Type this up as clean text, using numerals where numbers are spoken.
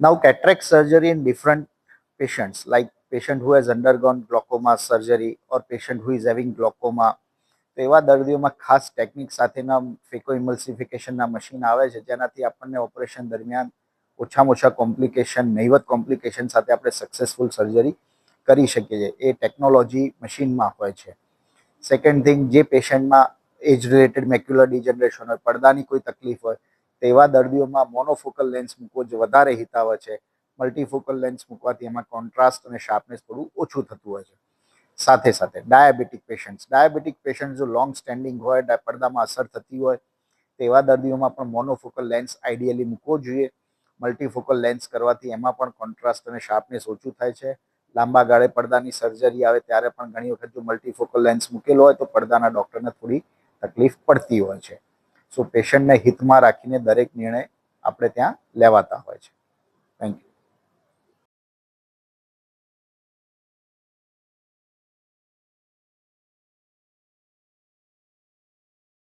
Now, cataract surgery in different patients, like patient who has undergone glaucoma surgery or patient who is having glaucoma, તો એવા દર્દીઓમાં ખાસ technique સાથેના phaco ઇમલ્સિફિકેશનના machine આવે છે, જેનાથી આપણને ઓપરેશન દરમિયાન ઓછામાં ઓછા કોમ્પ્લિકેશન, નહિવત કોમ્પ્લિકેશન સાથે આપણે સક્સેસફુલ સર્જરી કરી શકીએ છીએ. એ ટેકનોલોજી મશીનમાં હોય છે. સેકન્ડ થિંગ, જે પેશન્ટમાં એજ રિલેટેડ મેક્યુલર ડિજનરેશન હોય, પડદાની કોઈ તકલીફ હોય, તેવા દર્દીઓમાં મોનોફોકલ લેન્સ મૂકવો જ વધારે હિતાવહ છે. મલ્ટીફોકલ લેન્સ મૂકવાથી એમાં કોન્ટ્રાસ્ટ અને શાર્પનેસ થોડું ઓછું થતું હોય છે. સાથે સાથે ડાયાબિટીક પેશન્ટ જો લોંગ સ્ટેન્ડિંગ હોય, પડદામાં અસર થતી હોય, તેવા દર્દીઓમાં પણ મોનોફોકલ લેન્સ આઈડિયલી મૂકવો જોઈએ. મલ્ટીફોકલ લેન્સ કરવાથી એમાં પણ કોન્ટ્રાસ્ટ અને શાર્પનેસ ઓછું થાય છે. લાંબા ગાળે પડદાની સર્જરી આવે ત્યારે પણ ઘણી વખત જો મલ્ટીફોકલ લેન્સ મૂકેલો હોય તો પડદાના ડૉક્ટરને થોડી તકલીફ પડતી હોય છે. સો પેશન્ટને હિતમાં રાખીને દરેક નિર્ણય આપણે ત્યાં લેવાતા હોય છે.